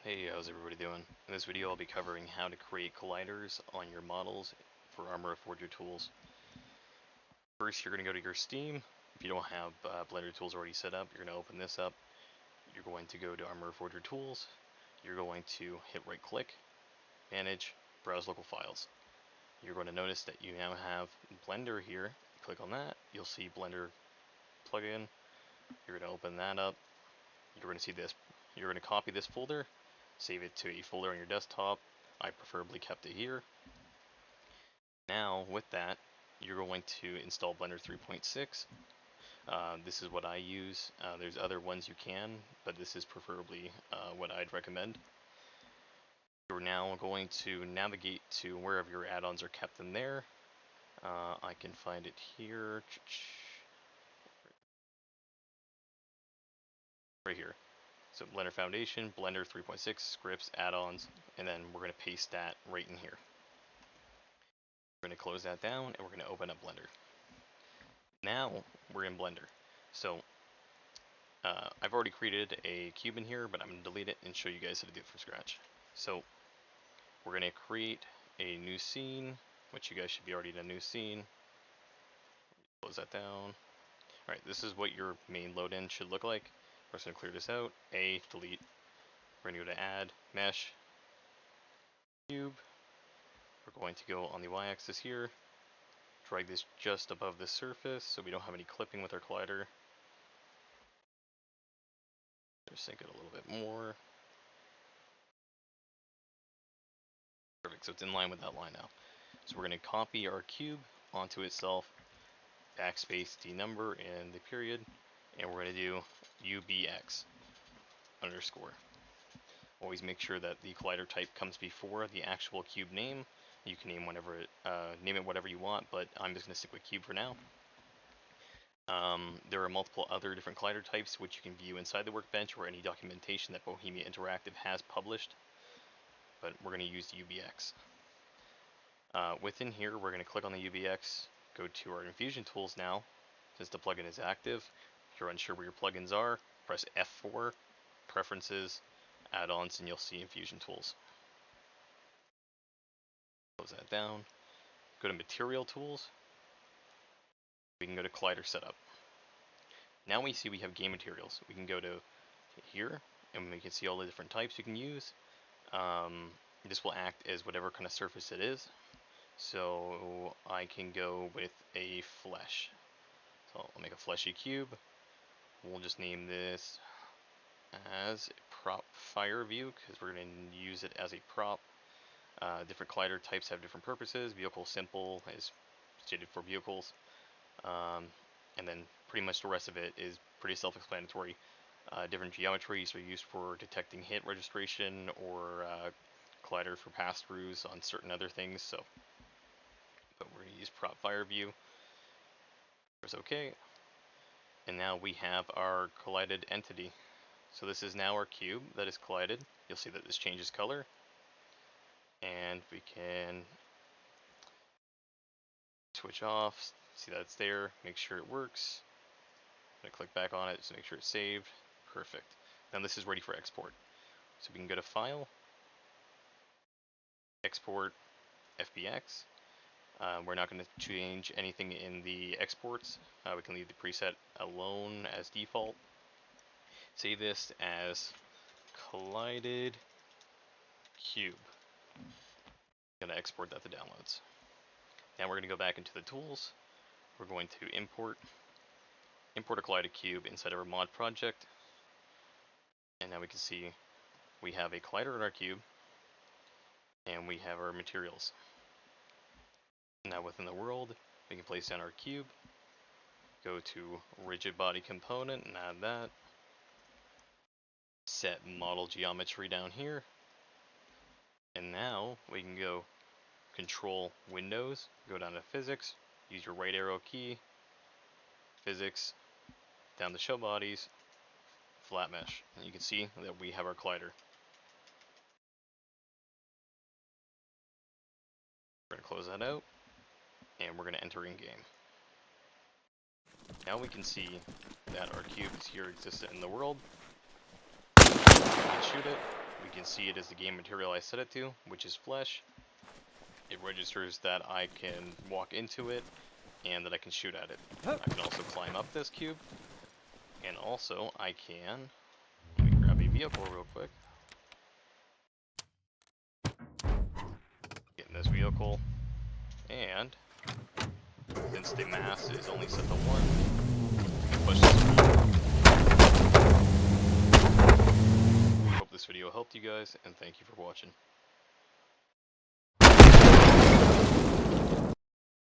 Hey, how's everybody doing? In this video I'll be covering how to create colliders on your models for ARMA Reforger tools. First, you're going to go to your Steam. If you don't have Blender tools already set up, you're going to open this up. You're going to go to ARMA Reforger tools. You're going to hit right click, manage, browse local files. You're going to notice that you now have Blender here. Click on that, you'll see Blender plugin. You're going to open that up. You're going to see this. You're going to copy this folder, save it to a folder on your desktop. I preferably kept it here. Now, with that, you're going to install Blender 3.6. This is what I use. There's other ones you can, but this is preferably what I'd recommend. You're now going to navigate to wherever your add-ons are kept in there. I can find it here. Right here. So Blender Foundation, Blender 3.6, scripts, add-ons, and then we're going to paste that right in here. We're going to close that down, and we're going to open up Blender. Now we're in Blender. So I've already created a cube in here, but I'm going to delete it and show you guys how to do it from scratch. So we're going to create a new scene, which you guys should be already in a new scene. Close that down. Alright, this is what your main load-in should look like. We're just going to clear this out. Delete. We're going to go to Add, Mesh, Cube. We're going to go on the Y-axis here. Drag this just above the surface so we don't have any clipping with our collider. Just sink it a little bit more. Perfect, so it's in line with that line now. So we're going to copy our cube onto itself, backspace denumber in the period, and we're going to do UBX underscore. Always make sure that the collider type comes before the actual cube name. You can name name it whatever you want, but I'm just going to stick with cube for now. There are multiple other different collider types which you can view inside the workbench or any documentation that BohemiaInteractive has published, but we're going to use UBX. Within here, we're going to click on the UBX, go to our Infusion Tools now, since the plugin is active. If you're unsure where your plugins are, press F4, Preferences, Add-ons, and you'll see Infusion Tools. Close that down. Go to Material Tools. We can go to Collider Setup. Now we see we have game materials. We can go to here, and we can see all the different types you can use. This will act as whatever kind of surface it is. So I can go with a flesh. So I'll make a fleshy cube. We'll just name this as a prop fire view because we're going to use it as a prop. Different collider types have different purposes. Vehicle simple is stated for vehicles. And then pretty much the rest of it is pretty self-explanatory. Different geometries are used for detecting hit registration or collider for pass-throughs on certain other things. But we're going to use prop fire view. Press OK. And now we have our collided entity. So this is now our cube that is collided. You'll see that this changes color. And we can switch off, see that it's there, make sure it works. I'm going to click back on it to make sure it's saved. Perfect. Now this is ready for export. So we can go to File, Export, FBX. We're not going to change anything in the exports. We can leave the preset alone as default. Save this as collided cube. I'm going to export that to downloads. Now we're going to go back into the tools. We're going to import a collided cube inside of our mod project. And now we can see we have a collider in our cube, and we have our materials. Now within the world, we can place down our cube, go to rigid body component and add that. Set model geometry down here. And now we can go Control Windows, go down to Physics, use your right arrow key, Physics, down to Show Bodies, Flat Mesh. And you can see that we have our collider. We're going to close that out, and we're going to enter in game. Now we can see that our cube is here existent in the world. We can shoot it, We can see it as the game material I set it to, which is flesh. It registers that I can walk into it and that I can shoot at it. I can also climb up this cube, and also I can, let me grab a vehicle real quick. Get in this vehicle, and since the mass is only set to 1, push this through. Hope this video helped you guys, and thank you for watching.